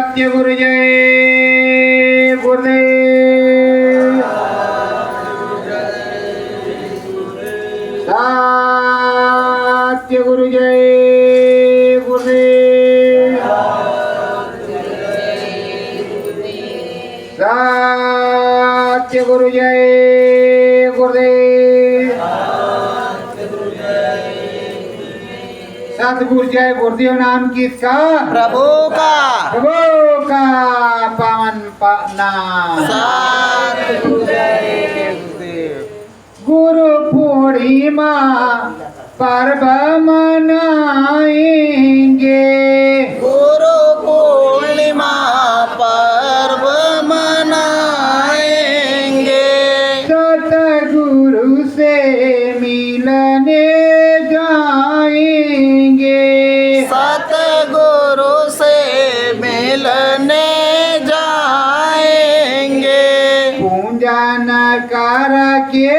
सत्य गुरु जय गुरुदेव सत्य गुरु जय गुरुदेव सत्य गुरु जय गुरुदेव सतगुरु जय गुरुदेव नाम किसका प्रभु का पावन नाम सतगुरु जय गुरुदेव। गुरु पूर्णिमा पर्व मनाएंगे गुरु पूर्णिमा पर्व मनाएंगे सतगुरु से मिलने जाएंगे सतगुरु से मिलने जाएंगे पूजन करके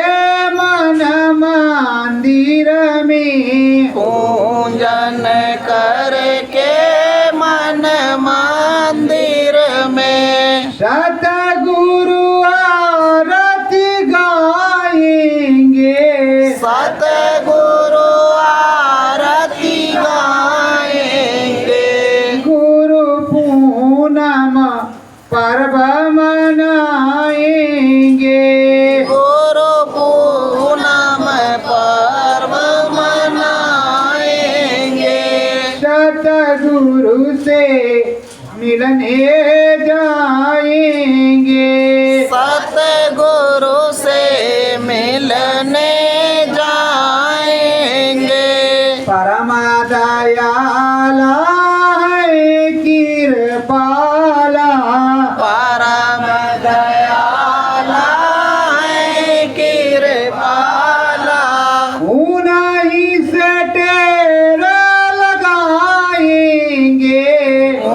मन मंदिर में पूजन करके मन मंदिर में सतगुरु आरती गाएंगे सतगुरु आरती गाएंगे गुरु पूनम पर्व मनाएंगे गुरु पूनम पर्व मनाएंगे सतगुरु से मिलने जाएंगे सतगुरु से मिलने जाएंगे परम दयाला है कृपाला परम दयाला है कृपाला उन्हीं से टेरा लगाएंगे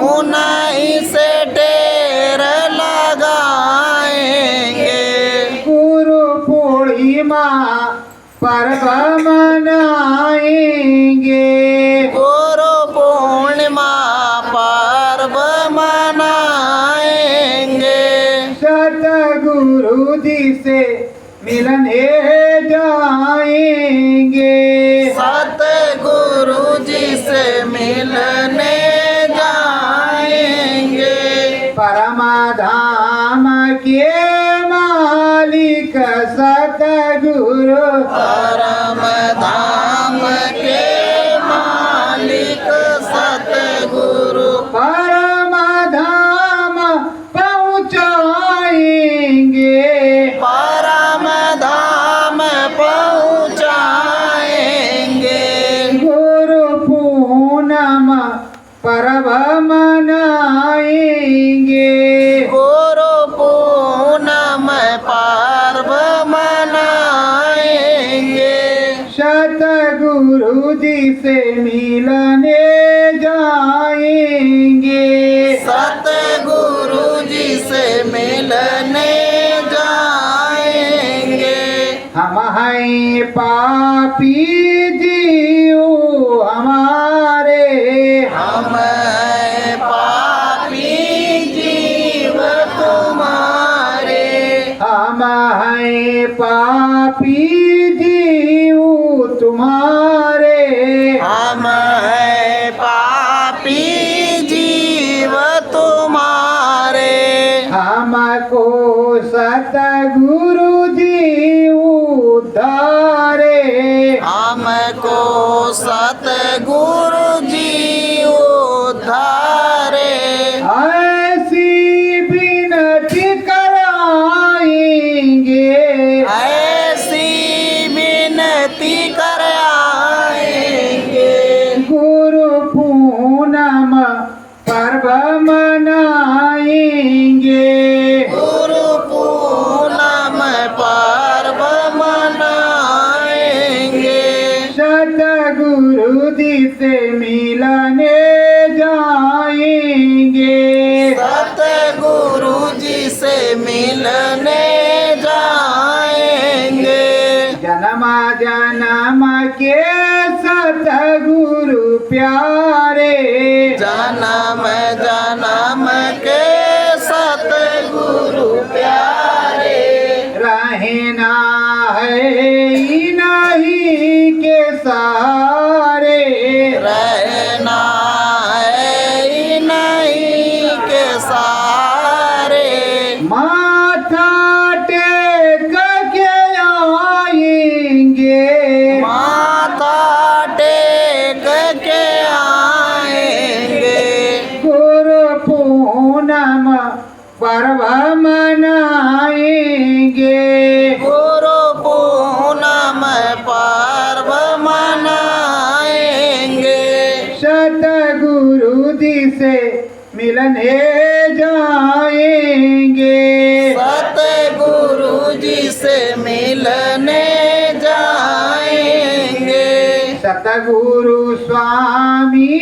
उन्हीं से ढेर लगाएंगे गुरु पूर्णिमा पर्व मनाएंगे गुरु पूर्णिमा पर्व मनाएंगे सतगुरु जी से मिलने जाएंगे सतगुरु जी से मिलने जाएंगे परम धाम के मालिक सतगुरु परम धाम के मालिक सतगुरु परम धाम पहुँचाएंगे परम धाम पहुँचाएंगे गुरु पूनम पर्व मनाएंगे गुरु पूनम पर्व मनाएंगे सतगुरु जी से मिलने जाएंगे सतगुरु जी से मिलने जाएंगे हम हैं पापी जीव हमारे हम हैं पापी जीव तुम्हारे हम हैं पापी जीव तुम्हारे हम हैं पापी जीव तुम्हारे हमको सतगुरु जी उद्धारे हमको सतगुरु जी उद्धारे ऐसी विनती कराएंगे ऐसी विनती कराएंगे गुरु पूनम पर्व मनाएंगे गुरु पूनम पर्व मनाएंगे सतगुरु जी से मिलने जाएंगे सतगुरु जी से मिलने जाएंगे जन्म जन्म के सतगुरु प्यारे जन्म जन्म पर्व मनाएंगे। गुरु पूनम पर्व मनाएंगे। सतगुरु जी से मिलने जाएंगे। सतगुरु जी से मिलने जाएंगे। सतगुरु स्वामी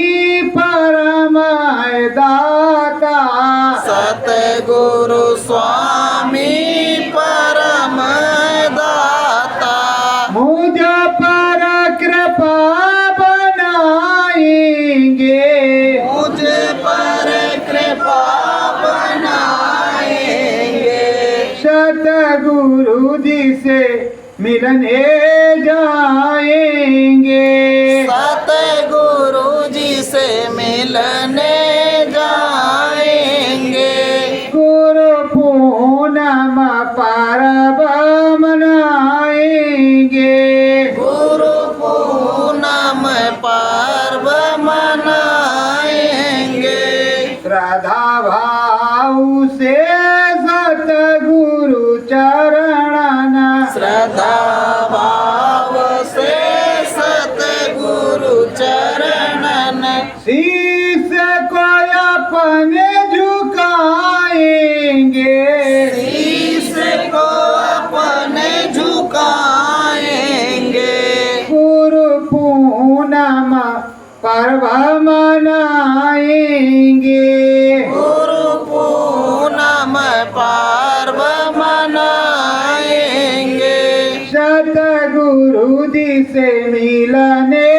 परम दाता। सतगुरु स्वामी परम दाता। मुझ पर कृपा बनाएंगे। मुझ पर कृपा बनाएंगे। सतगुरु जी से मिलने जाएंगे। सतगुरु जी से मिलने जाएंगे। गुरु पूनम पर्व मनाएंगे। गुरु पूनम पर्व मनाएंगे। श्रद्धा भाव से सतगुरु चरणन। श्रद्धा भाव से सतगुरु चरणन। शीश को अपने झुकाएंगे। शीश को अपने झुकाएंगे। गुरु पूनम पर्व मनाएंगे। गुरु पूनम पर्व मनाएंगे। सतगुरु जी से मिलने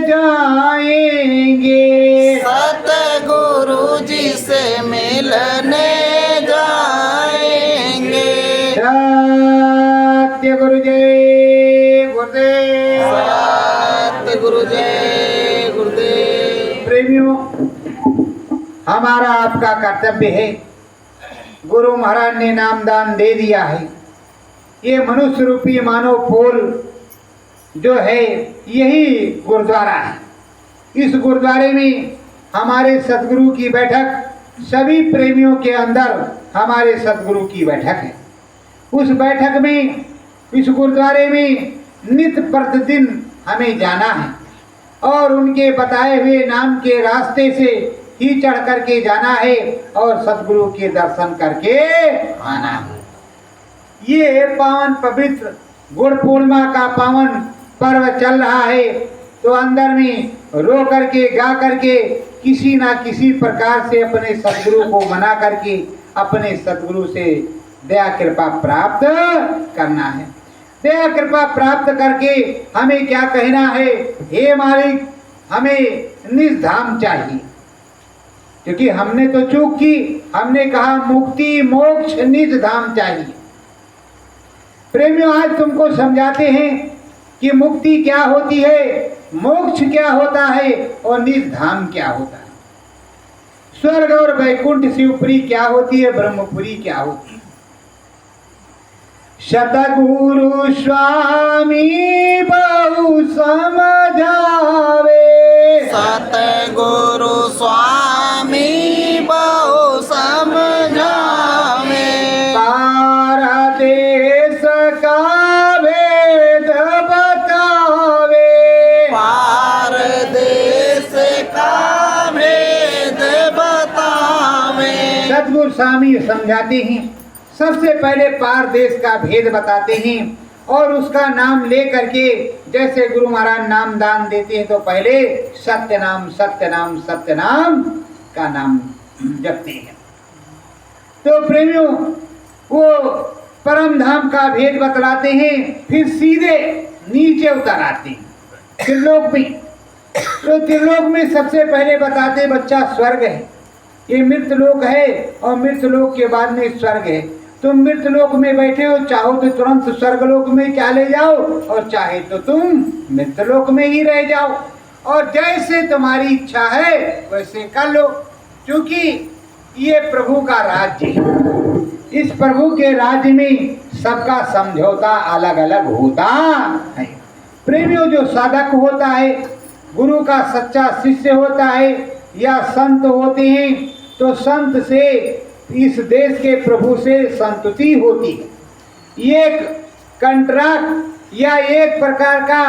जाएंगे। सतगुरु जी से मिलने जाएंगे। सत्य गुरु जय गुरुदेव। सतगुरु जय गुरुदेव। प्रेमियों, हमारा आपका कर्तव्य है, गुरु महाराज ने नामदान दे दिया है। ये मनुष्य रूपी मानव पोल जो है यही गुरुद्वारा है। इस गुरुद्वारे में हमारे सतगुरु की बैठक, सभी प्रेमियों के अंदर हमारे सतगुरु की बैठक है। उस बैठक में, इस गुरुद्वारे में नित्य प्रतिदिन हमें जाना है और उनके बताए हुए नाम के रास्ते से ही चढ़ करके जाना है और सतगुरु के दर्शन करके आना है। ये पावन पवित्र गुरु पूर्णिमा का पावन पर्व चल रहा है, तो अंदर में रो करके गा करके किसी ना किसी प्रकार से अपने सतगुरु को मना करके अपने सतगुरु से दया कृपा प्राप्त करना है। दया कृपा प्राप्त करके हमें क्या कहना है? हे मालिक, हमें निज धाम चाहिए, क्योंकि हमने तो चूक की। हमने कहा मुक्ति मोक्ष निज धाम चाहिए। प्रेमियों, आज तुमको समझाते हैं कि मुक्ति क्या होती है, मोक्ष क्या होता है और निज धाम क्या होता है। स्वर्ग और वैकुंठ शिवपुरी क्या होती है, ब्रह्मपुरी क्या होती है। सतगुरु स्वामी बहु समझावे। सतगुरु स्वामी बहु समझावे। पारदेश का भेद बतावे। पारदेश का भेद बतावे। सतगुरु स्वामी समझाते हैं, सबसे पहले पार देश का भेद बताते हैं और उसका नाम ले करके, जैसे गुरु महाराज नाम दान देते हैं तो पहले सत्य नाम सत्य नाम सत्य नाम का नाम जपते हैं। तो प्रेमियों, वो परम धाम का भेद बतलाते हैं, फिर सीधे नीचे उतर आते हैं त्रिलोक में। तो त्रिलोक में सबसे पहले बताते बच्चा स्वर्ग है, ये मृतलोक है और मृतलोक के बाद में स्वर्ग है। तुम मृतलोक में बैठे हो, चाहो तो तुरंत स्वर्गलोक में चले जाओ और चाहे तो तुम मृतलोक में ही रह जाओ, और जैसे तुम्हारी इच्छा है वैसे कर लो, क्योंकि ये प्रभु का राज्य है। इस प्रभु के राज्य में सबका समझौता अलग अलग होता है। प्रेमियों, जो साधक होता है, गुरु का सच्चा शिष्य होता है या संत होते हैं, तो संत से इस देश के प्रभु से संतुष्टि होती है। एक कंट्रैक्ट या एक प्रकार का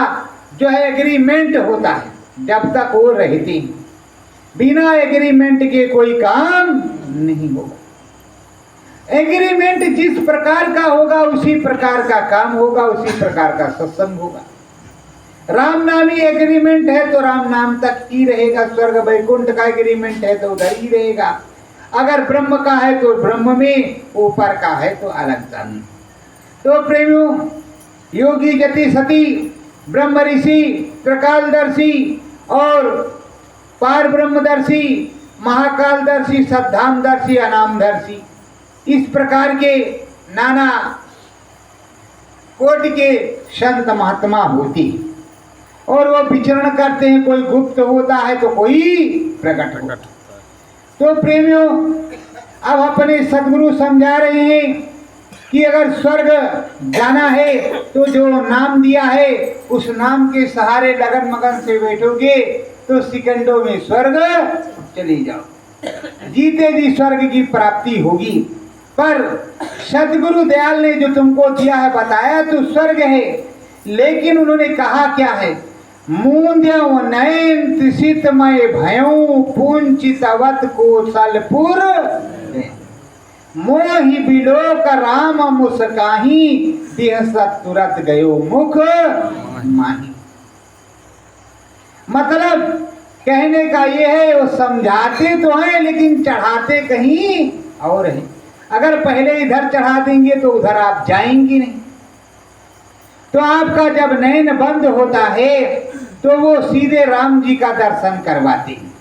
जो है एग्रीमेंट होता है, जब तक वो रहती हैं। बिना एग्रीमेंट के कोई काम नहीं होगा। एग्रीमेंट जिस प्रकार का होगा उसी प्रकार का काम होगा, उसी प्रकार का सत्संग होगा। राम नामी एग्रीमेंट है तो राम नाम तक ही रहेगा, स्वर्ग वैकुंठ का एग्रीमेंट है तो उधर ही रहेगा। अगर ब्रह्म का है तो ब्रह्म में, ऊपर का है तो अलग जान। तो प्रेमियों, योगी जति सती, ब्रह्म ऋषि, त्रिकालदर्शी और पार ब्रह्मदर्शी, महाकालदर्शी, सद्धामदर्शी, अनामदर्शी, इस प्रकार के नाना कोटि के संत महात्मा होती और वो विचरण करते हैं। कोई गुप्त होता है तो कोई प्रकट होता है। तो प्रेमियों, अब अपने सदगुरु समझा रहे हैं कि अगर स्वर्ग जाना है तो जो नाम दिया है उस नाम के सहारे लगन मगन से बैठोगे तो सेकंडों में स्वर्ग चले जाओ, जीते जी स्वर्ग की प्राप्ति होगी। पर सदगुरु दयाल ने जो तुमको दिया है, बताया तो स्वर्ग है, लेकिन उन्होंने कहा क्या है? मूंद्यौ नयन त्रिषितमय भयौ पूंचितवत कोसलपुर मोहि बिलोक राम मुस्काही दिहसत तुरत गयो मुख माही। मतलब कहने का ये है, वो समझाते तो हैं लेकिन चढ़ाते कहीं और है। अगर पहले इधर चढ़ा देंगे तो उधर आप जाएंगे नहीं। तो आपका जब नयन बंद होता है तो वो सीधे राम जी का दर्शन करवाते हैं,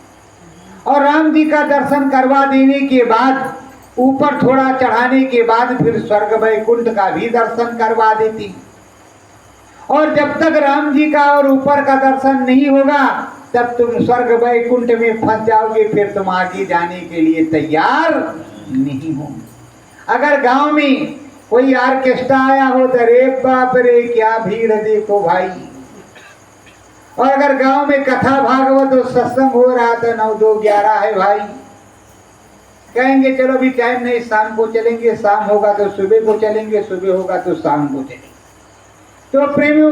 और राम जी का दर्शन करवा देने के बाद ऊपर थोड़ा चढ़ाने के बाद फिर स्वर्ग वैकुंठ का भी दर्शन करवा देती हैं। और जब तक राम जी का और ऊपर का दर्शन नहीं होगा तब तुम स्वर्ग वैकुंठ में फंस जाओगे, फिर तुम आगे जाने के लिए तैयार नहीं हो। अगर गांव में कोई ऑर्केस्ट्रा आया हो तो रे बाप रे क्या भीड़ देखो भाई। और अगर गांव में कथा भागवत और सत्संग हो रहा तो 9 2 11 है भाई, कहेंगे चलो भी टाइम नहीं, शाम को चलेंगे, शाम होगा तो सुबह को चलेंगे, सुबह होगा तो शाम को चलेंगे। तो प्रेमियों,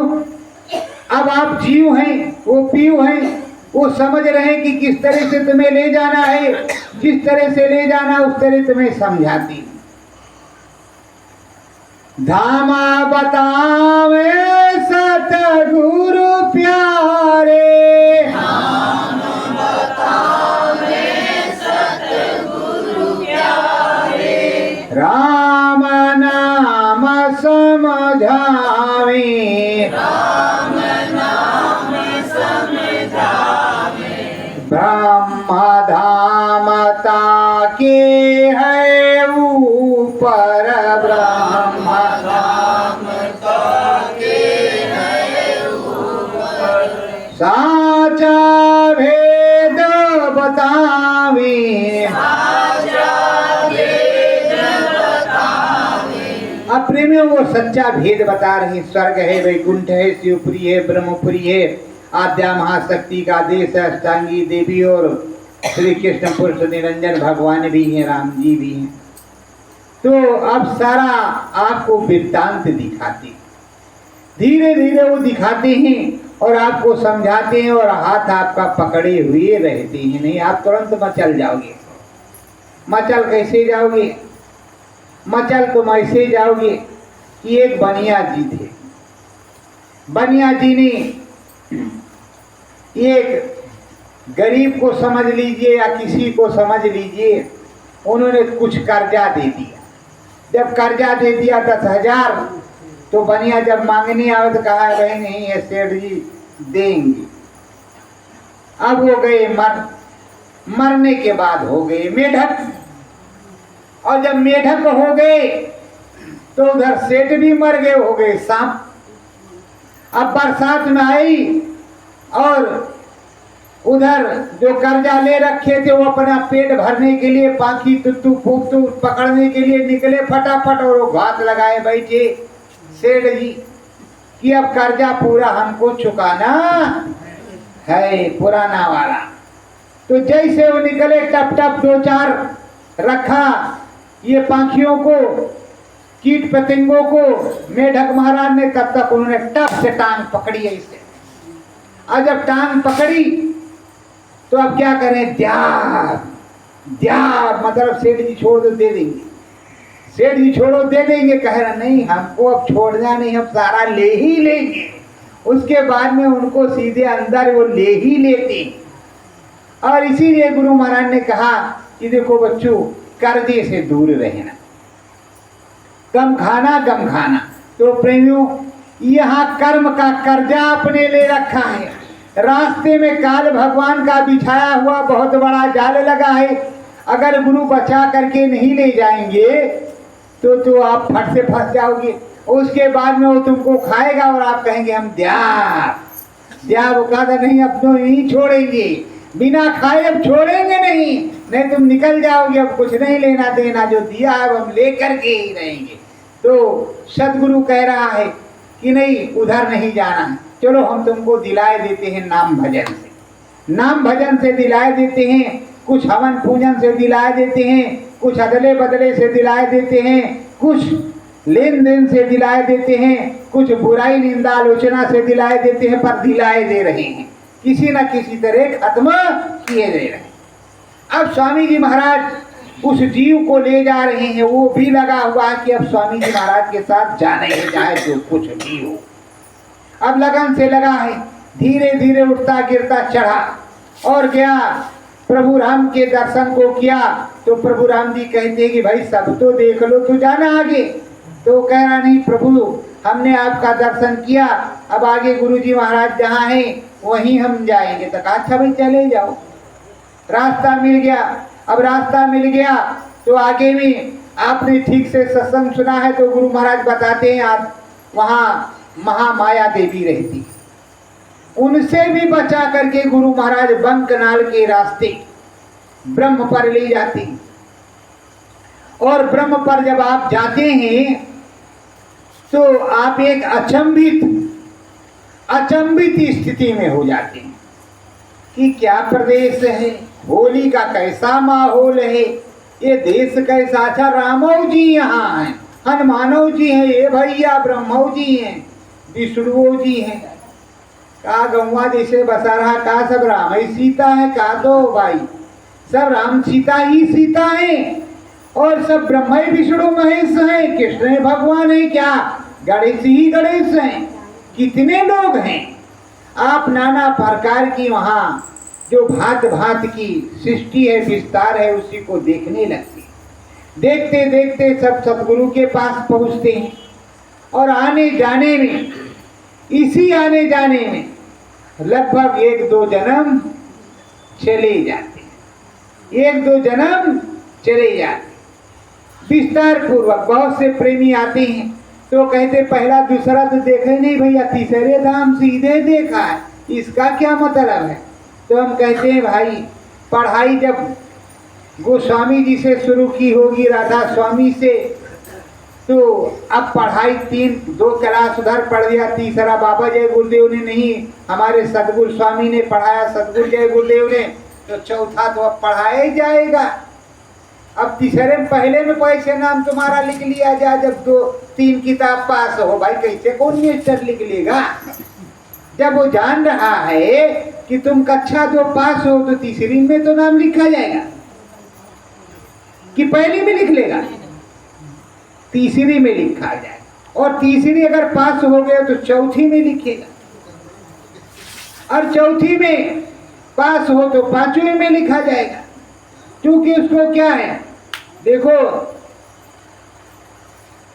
अब आप जीव हैं, वो पीव हैं, वो समझ रहे हैं कि किस तरह से तुम्हें ले जाना है। जिस तरह से ले जाना उस तरह तुम्हें समझाती। धामा बतावे सतगुरु प्यारे, राम नाम समझावे, ब्रह्म धाम ताके है ऊपर, ब्रह्म धाम ताके है ऊपर, साचा भेद बतावे, अब प्रेमियों वो सच्चा भेद बता रहे। स्वर्ग है, वैकुंठ है, शिवपुरी है, ब्रह्मपुरी है, आद्या महाशक्ति का देश है, अष्टांगी देवी और श्री कृष्ण पुरुष निरंजन भगवान भी हैं, राम जी भी हैं। तो अब सारा आपको वृत्तांत दिखाते, धीरे धीरे वो दिखाते हैं और आपको समझाते हैं और हाथ आपका पकड़े हुए रहते हैं। नहीं आप तुरंत मचल जाओगे। मचल कैसे जाओगे? मचल तुम ऐसे जाओगे कि एक बनिया जी थे। बनिया जी ने एक गरीब को समझ लीजिए या किसी को समझ लीजिए, उन्होंने कुछ कर्जा दे दिया। जब कर्जा दे दिया 10,000, तो बनिया जब मांगने आवे तो कहा भाई नहीं है सेठ जी देंगे। अब वो गए मरने के बाद हो गए मेढक, और जब मेढक हो गए तो उधर सेठ भी मर गए, हो गए सांप। अब बरसात में आई और उधर जो कर्जा ले रखे थे वो अपना पेट भरने के लिए पाखी तुत्तू फूकतू पकड़ने के लिए निकले फटाफट, और वो घात लगाए बैठे सेठ जी कि अब कर्जा पूरा हमको चुकाना है, पुराना वाला। तो जैसे वो निकले टप टप 2 4 रखा ये पाखियों को, कीट पतंगों को मेढक महाराज ने तब तक उन्होंने टप से टांग पकड़ी है इसे। और जब टांग पकड़ी तो अब क्या करें, द्यार मतलब सेठ जी छोड़ दो दे देंगे, सेठ जी छोड़ो दे देंगे। कह रहा नहीं, हमको अब छोड़ना नहीं, हम सारा ले ही लेंगे। उसके बाद में उनको सीधे अंदर वो ले ही लेते। और इसीलिए गुरु महाराज ने कहा कि देखो बच्चों, कर्जे से दूर रहना, कम खाना कम खाना। तो प्रेमियों, यहाँ कर्म का कर्जा अपने ले रखा है। रास्ते में काल भगवान का बिछाया हुआ बहुत बड़ा जाल लगा है। अगर गुरु बचा करके नहीं ले जाएंगे तो आप फट से फंस जाओगे। उसके बाद में वो तुमको खाएगा और आप कहेंगे हम द्या वो कहा था नहीं, अब तो नहीं छोड़ेंगे, बिना खाए अब छोड़ेंगे नहीं तुम निकल जाओगे, अब कुछ नहीं लेना देना, जो दिया है हम लेकर के ही रहेंगे। तो सदगुरु कह रहा है कि नहीं, उधर नहीं जाना है, चलो हम तुमको दिलाए देते हैं नाम भजन से। नाम भजन से दिलाए देते हैं, कुछ हवन पूजन से दिलाए देते हैं, कुछ अदले बदले से दिलाए देते हैं, कुछ लेन देन से दिलाए देते हैं, कुछ बुराई निंदा आलोचना से दिलाए देते हैं, पर दिलाए दे रहे हैं, किसी न किसी तरह खत्म किए दे रहे हैं। अब स्वामी जी महाराज उस जीव को ले जा रहे हैं, वो भी लगा हुआ है कि अब स्वामी जी महाराज के साथ जाने ही चाहे जो कुछ भी हो। अब लगन से लगा है, धीरे धीरे उठता गिरता चढ़ा और गया, प्रभु राम के दर्शन को किया। तो प्रभु राम जी कहते हैं कि भाई सब तो देख लो, तो जाना आगे। तो कह रहा नहीं प्रभु, हमने आपका दर्शन किया, अब आगे गुरु जी महाराज जहाँ हैं वहीं हम जाएंगे। तो कहा अच्छा भाई चले जाओ, रास्ता मिल गया। अब रास्ता मिल गया तो आगे में आपने ठीक से सत्संग सुना है तो गुरु महाराज बताते हैं आप वहाँ महामाया देवी रहती, उनसे भी बचा करके गुरु महाराज बंकनाल के रास्ते ब्रह्म पर ले जाते। और ब्रह्म पर जब आप जाते हैं तो आप एक अचंभित स्थिति में हो जाते हैं कि क्या प्रदेश है, होली का कैसा माहौल है, ये देश कैसा। अच्छा रामो जी यहाँ हैं, हनुमानो जी हैं, ये भैया ब्रह्मो जी हैं, विष्णुओ जी हैं, का गौवा जैसे बसा रहा, का सब राम ही सीता है, का तो भाई सब राम सीता ही सीता है, और सब ब्रह्म ही विष्णु महेश हैं, कृष्ण भगवान है, क्या गणेश ही गणेश हैं। कितने लोग हैं। आप नाना प्रकार की वहाँ जो भांत भांत की सृष्टि है, विस्तार है, उसी को देखने लगते। देखते देखते सब सतगुरु के पास पहुँचते हैं और आने जाने में, इसी आने जाने में लगभग 1-2 जन्म चले जाते, 1-2 जन्म चले जाते। विस्तार पूर्वक बहुत से प्रेमी आते हैं तो कहते पहला दूसरा तो देखे नहीं भैया, तीसरे धाम सीधे देखा है, इसका क्या मतलब है। तो हम कहते हैं भाई पढ़ाई जब गोस्वामी जी से शुरू की होगी, राधा स्वामी से, तो अब पढ़ाई 2 क्लास उधर पढ़ दिया, तीसरा बाबा जय गुरुदेव ने नहीं, हमारे सदगुरु स्वामी ने पढ़ाया, सदगुरु जय गुरुदेव ने, तो चौथा तो अब पढ़ाया ही जाएगा। अब तीसरे पहले में कैसे नाम तुम्हारा लिख लिया जाए, जब 2-3 किताब पास हो, भाई कैसे कौन मिनिस्टर लिख लेगा। जब वो जान रहा है कि तुम कक्षा 2 पास हो तो तीसरी में तो नाम लिखा जाएगा कि पहली में लिख लेगा, तीसरी में लिखा जाए, और तीसरी अगर पास हो गए तो चौथी में लिखेगा, और चौथी में पास हो तो 5वीं में लिखा जाएगा। क्योंकि उसको क्या है, देखो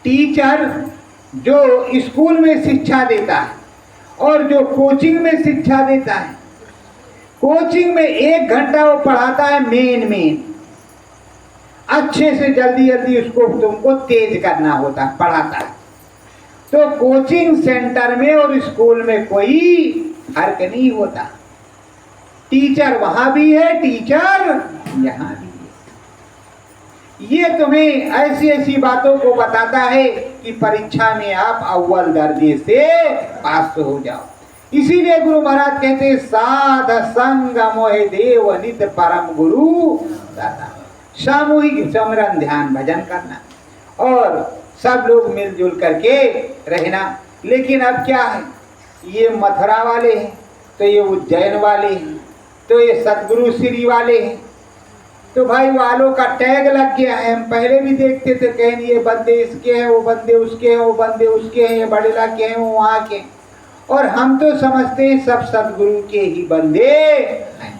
टीचर जो स्कूल में शिक्षा देता है और जो कोचिंग में शिक्षा देता है, कोचिंग में 1 घंटा वो पढ़ाता है मेन अच्छे से, जल्दी जल्दी उसको तुमको तेज करना होता है, पढ़ाता है। तो कोचिंग सेंटर में और स्कूल में कोई फर्क नहीं होता, टीचर वहां भी है, टीचर यहाँ भी है। ये तुम्हें ऐसी ऐसी बातों को बताता है कि परीक्षा में आप अव्वल दर्जे से पास हो जाओ। इसीलिए गुरु महाराज कहते साध संग मोहे देव नित परम गुरु दाता। सामूहिक सिमरन ध्यान भजन करना और सब लोग मिलजुल करके रहना। लेकिन अब क्या है, ये मथुरा वाले हैं, तो ये उज्जैन वाले हैं, तो ये सतगुरु श्री वाले हैं, तो भाई वालों का टैग लग गया है। हम पहले भी देखते थे, कहीं ये बंदे इसके हैं, वो बंदे उसके हैं, वो बंदे उसके हैं, ये बड़ेला के हैं, वो वहाँ के, और हम तो समझते हैं सब सतगुरु के ही बंदे हैं।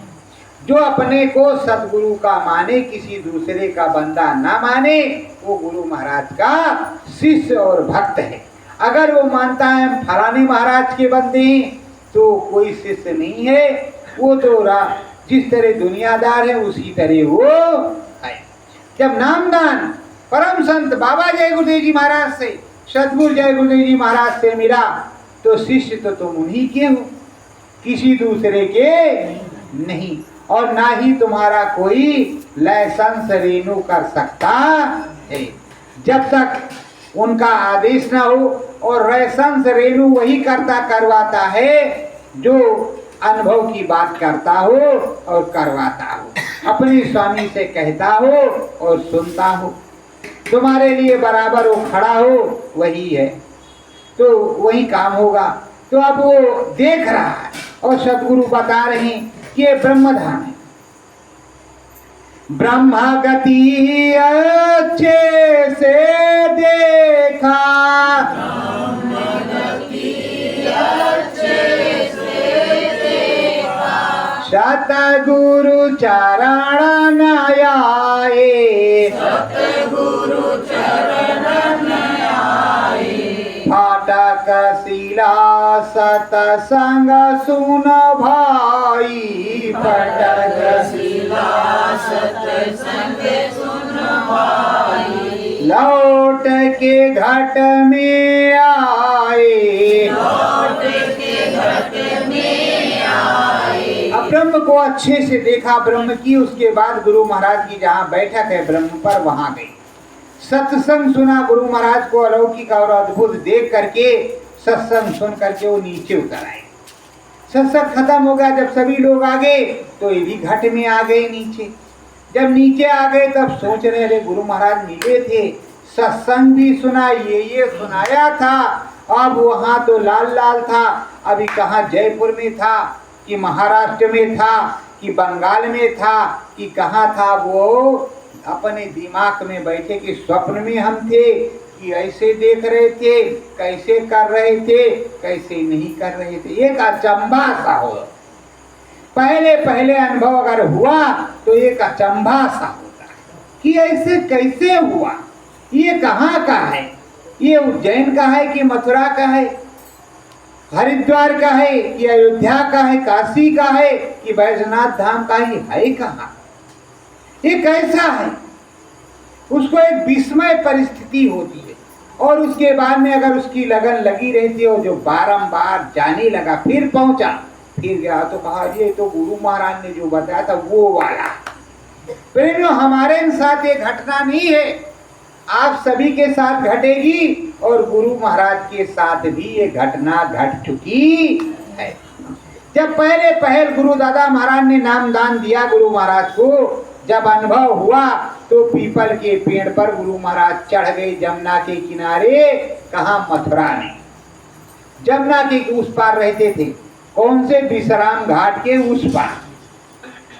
जो अपने को सतगुरु का माने, किसी दूसरे का बंदा ना माने, वो गुरु महाराज का शिष्य और भक्त है। अगर वो मानता है हम फलाने महाराज के बंदे हैं, तो कोई शिष्य नहीं है, वो तो जिस तरह दुनियादार है उसी तरह वो है। जब नामदान परम संत बाबा जय गुरुदेव जी महाराज से, सतगुरु जय गुरुदेव जी महाराज से मिला, तो शिष्य तो तुम उन्हीं के हो, किसी दूसरे के नहीं, और ना ही तुम्हारा कोई लाइसेंस रेन्यू कर सकता है जब तक उनका आदेश ना हो। और लाइसेंस रेन्यू वही करवाता है जो अनुभव की बात करता हो और करवाता हो, अपने स्वामी से कहता हो और सुनता हो, तुम्हारे लिए बराबर वो खड़ा हो, वही है, तो वही काम होगा। तो अब वो देख रहा है और सतगुरु बता रहे हैं कि ये ब्रह्मधाम है। ब्रह्मा गति अच्छे से देखा, सतगुरु चरण आए, फाटक शिला सतसंग सुन भाई, फाटक शिला सतसंग सुन भाई, लौट के घट में आए, अब ब्रह्म को अच्छे से देखा, ब्रह्म की, उसके बाद गुरु महाराज की जहाँ बैठक है ब्रह्म पर, वहां गई, सत्संग सुना। गुरु महाराज को अलौकिक और अद्भुत देख करके, सत्संग सुन करके वो नीचे उतर आए। सत्संग खत्म हो गया, जब सभी लोग आ गए तो ये भी घट में आ गए नीचे। जब नीचे आ गए तब सोच रहे, अरे गुरु महाराज मिले थे, सत्संग भी सुना, ये सुनाया था, अब वहाँ तो लाल लाल था, अभी कहाँ जयपुर में था कि महाराष्ट्र में था कि बंगाल में था कि कहाँ था, वो अपने दिमाग में बैठे कि स्वप्न में हम थे कि ऐसे देख रहे थे, कैसे कर रहे थे, कैसे नहीं कर रहे थे, एक अचंभा सा हो। पहले पहले अनुभव अगर हुआ तो एक अचंभा सा होता है कि ऐसे कैसे हुआ, ये कहाँ का है, ये उज्जैन का है कि मथुरा का है, हरिद्वार का है कि अयोध्या का है, काशी का है कि बैजनाथ धाम का है कहाँ, ये कैसा है। उसको एक विस्मय परिस्थिति होती है, और उसके बाद में अगर उसकी लगन लगी रहती है, जो बारंबार जाने लगा, फिर पहुंचा, फिर गया तो कहा ये तो गुरु महाराज ने जो बताया था वो वाला। प्रेमियों, हमारे साथ ये घटना नहीं है, आप सभी के साथ घटेगी, और गुरु महाराज के साथ भी ये घटना घट चुकी है। जब पहले पहल गुरु दादा महाराज ने नामदान दिया गुरु महाराज को, जब अनुभव हुआ तो पीपल के पेड़ पर गुरु महाराज चढ़ गए, जमुना के किनारे, कहाँ, मथुरा में। जमुना के उस पार रहते थे, कौन से, विश्राम घाट के उस पार,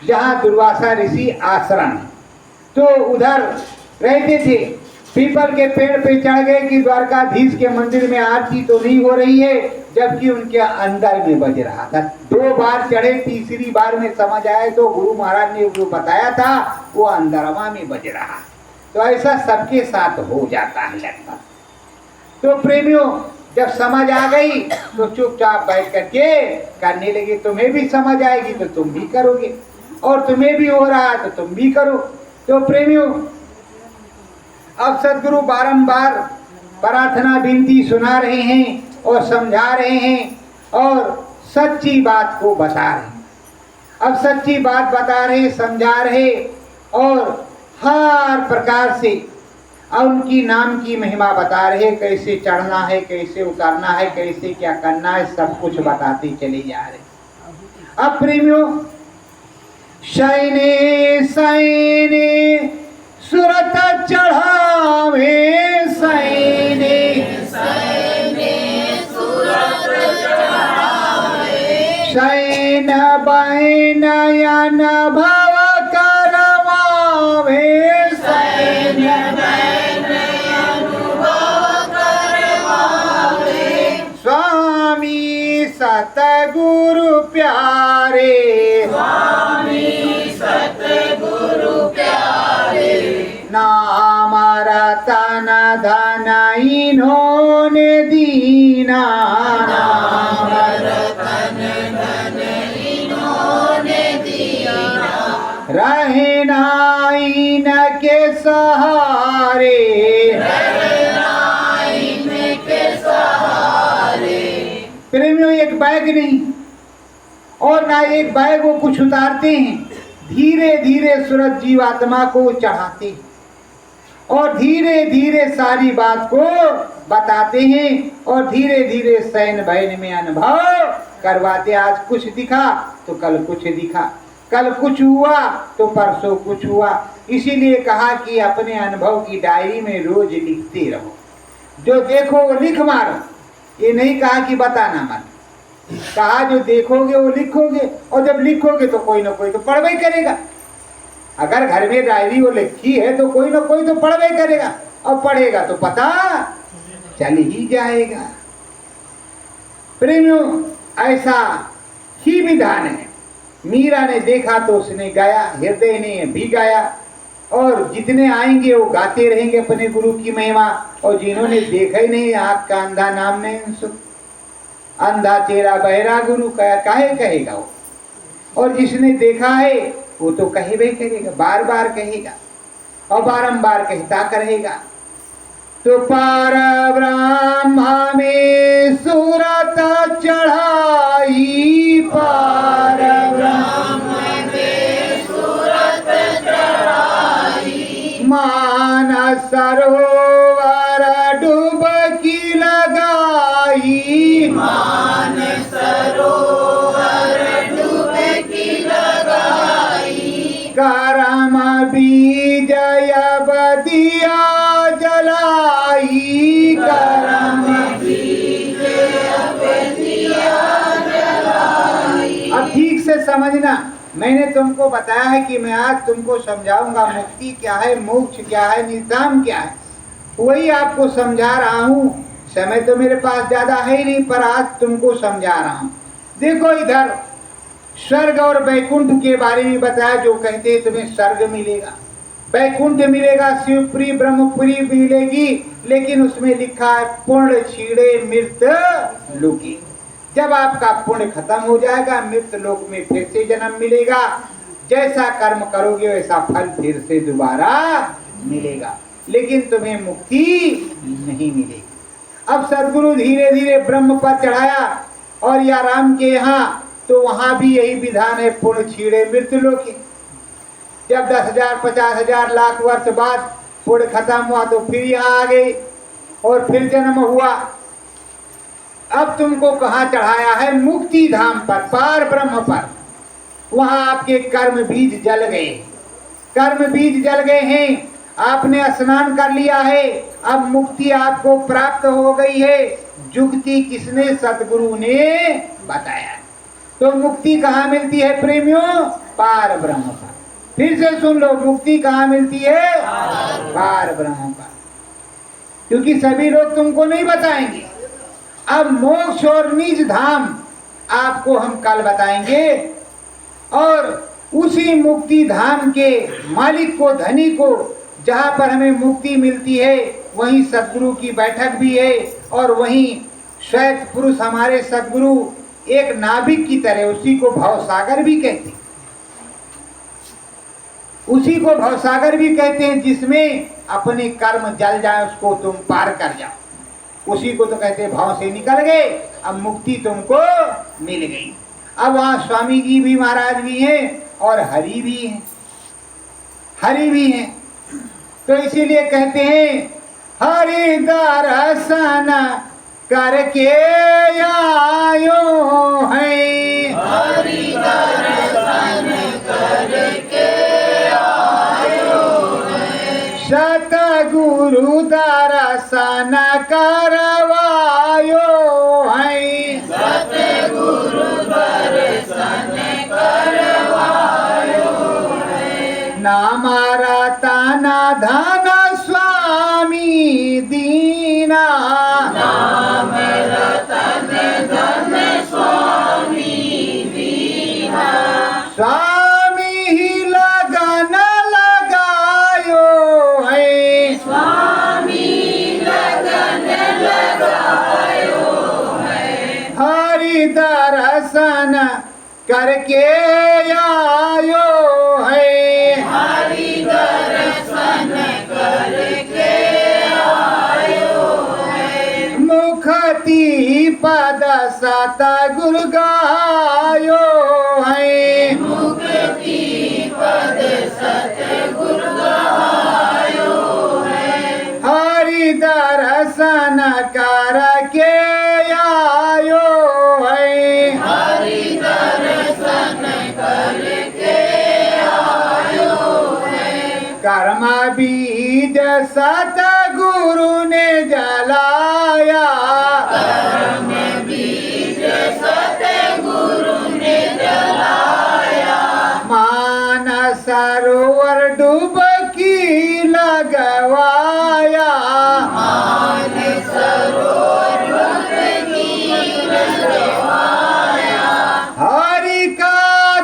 जहाँ दुर्वासा ऋषि आश्रम, तो उधर रहते थे। पीपल के पेड़ पे चढ़ गए कि द्वारकाधीश के मंदिर में आरती तो नहीं हो रही है, जबकि उनके अंदर में बज रहा था। 2 बार चढ़े, तीसरी बार में समझ आए तो गुरु महाराज ने जो बताया था वो अंदरवा में बज रहा। तो ऐसा सबके साथ हो जाता है लगभग। तो प्रेमियों, जब समझ आ गई तो चुपचाप बैठ करके करने लगे। तुम्हें भी समझ आएगी तो तुम भी करोगे, और तुम्हें भी हो रहा है तो तुम भी करो। तो प्रेमियों, अब सदगुरु बारंबार प्रार्थना विनती सुना रहे हैं और समझा रहे हैं और सच्ची बात को बता रहे हैं। अब सच्ची बात बता रहे, समझा रहे, और हर प्रकार से उनकी नाम की महिमा बता रहे, कैसे चढ़ना है, कैसे उतरना है, कैसे क्या करना है, सब कुछ बताते चले जा रहे। अब प्रेमियों, शयने शयने नयन भव करवावे सैन्य स्वामी सतगुरु प्यारे नाम रतन धन इन्होंने दीना रहना इनके सहारे प्रेमियों एक बैग नहीं और ना एक बैग वो कुछ उतारते हैं, धीरे धीरे सूरज जीवात्मा को चढ़ाते हैं और धीरे धीरे सारी बात को बताते हैं और धीरे धीरे सैन भयन में अनुभव करवाते। आज कुछ दिखा तो कल कुछ दिखा, कल कुछ हुआ तो परसों कुछ हुआ। इसीलिए कहा कि अपने अनुभव की डायरी में रोज लिखते रहो, जो देखो वो लिख मारो। ये नहीं कहा कि बताना मत, कहा जो देखोगे वो लिखोगे और जब लिखोगे तो कोई ना कोई तो पढ़वे करेगा। अगर घर में डायरी वो लिखी है तो कोई ना कोई तो पढ़वे करेगा और पढ़ेगा तो पता चल ही जाएगा। प्रेमियों ऐसा ही विधान है। मीरा ने देखा तो उसने गाया, हृदय ने भी गाया और जितने आएंगे वो गाते रहेंगे अपने गुरु की महिमा। और जिन्होंने देखा ही नहीं, आँख का अंधा नाम नहीं सुन, अंधा चेहरा बहरा गुरु काहे कहेगा वो। और जिसने देखा है वो तो कहेबे करेगा, बार बार कहेगा और बारंबार कहता करेगा। तो पार ब्रह्मा में सूरत चढ़ाई, पार ब्रह्मा में सूरत चढ़ाई, मानस सरोवर डुबकी लगाई, मानस सरोवर डुबकी लगाई, करम बीजय बदिया जलाई, करम बीजय बदिया जलाई। अब ठीक से समझना, मैंने तुमको बताया है कि मैं आज तुमको समझाऊंगा मुक्ति क्या है, मोक्ष क्या है, निष्काम क्या है, वही आपको समझा रहा हूँ। समय तो मेरे पास ज्यादा है ही नहीं, पर आज तुमको समझा रहा हूँ। देखो इधर स्वर्ग और वैकुंठ के बारे में बताया, जो कहते हैं तुम्हें स्वर्ग मिलेगा, वैकुंठ मिलेगा, शिवपुरी ब्रह्मपुरी मिलेगी, लेकिन उसमें लिखा है पुण्य छीड़े मृत लोकी। जब आपका पुण्य खत्म हो जाएगा, मृत लोक में फिर से जन्म मिलेगा। जैसा कर्म करोगे वैसा फल फिर से दोबारा मिलेगा, लेकिन तुम्हें मुक्ति नहीं मिलेगी। अब सदगुरु धीरे धीरे ब्रह्म पर चढ़ाया और या राम के यहाँ, तो वहां भी यही विधान है, पुण्य छीड़े मृत्यु लोकी। जब 10,000 50,000 लाख वर्ष बाद पुण्य खत्म हुआ तो फिर यहाँ आ गई और फिर जन्म हुआ। अब तुमको कहाँ चढ़ाया है? मुक्ति धाम पर, पार ब्रह्म पर। वहां आपके कर्म बीज जल गए, कर्म बीज जल गए हैं, आपने स्नान कर लिया है, अब मुक्ति आपको प्राप्त हो गई है। जुक्ति किसने? सतगुरु ने बताया। तो मुक्ति कहाँ मिलती है प्रेमियों? पार ब्रह्म पर। फिर से सुन लो, मुक्ति कहाँ मिलती है? पार ब्रह्म पर। क्योंकि सभी लोग तुमको नहीं बताएंगे। अब मोक्ष और निज धाम आपको हम कल बताएंगे, और उसी मुक्ति धाम के मालिक को, धनी को, जहाँ पर हमें मुक्ति मिलती है, वहीं सदगुरु की बैठक भी है। और वहीं श्वेत पुरुष हमारे सदगुरु एक नाभिक की तरह, उसी को भवसागर भी कहते हैं, उसी को भवसागर भी कहते हैं, जिसमें अपने कर्म जल जाए उसको तुम पार कर जाओ, उसी को तो कहते हैं भाव से निकल गए, अब मुक्ति तुमको मिल गई। अब वहाँ स्वामी जी भी, महाराज भी हैं और हरि भी हैं, हरि भी हैं। तो इसीलिए कहते हैं हरि दर्शन करके आयो है, हरि दर्शन करके आयो है, सतगुरु दर्शन करवायो है, सतगुरु दर्शन करवायो हमारा ताना धाना स्वामी दीना नाम रतन धन स्वामी दीना स्वामी ही लगन लगायो है स्वामी लगन लगायो है हरि दर्शन करके आयो है हरि दर्शन करके आयो है मुखती पद सत गुरु गायो है मुक्ति पद सतगुरु गायो है हरि दर्शन करके आयो है हरि दर्शन करके आयो है कर्म बीज सतगुरु ने जलाया कर्म बीज सतगुरु ने जलाया मान सरोवर डुबकी लगवाया मान सरोवर डुबकी लगवाया हरि का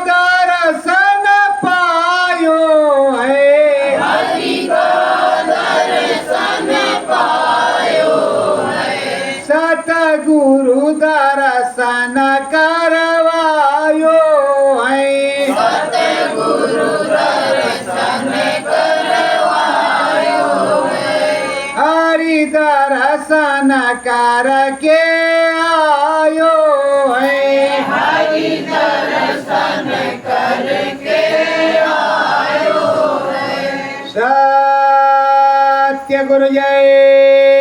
दर्शन पायो है हरि का दर्शन पायो है सतगुरु दर्शन करवायो है सतगुरु दर्शन करवायो है हरि दर्शन करके आयो है हरि दर्शन करके आयो है सत्य गुरु जय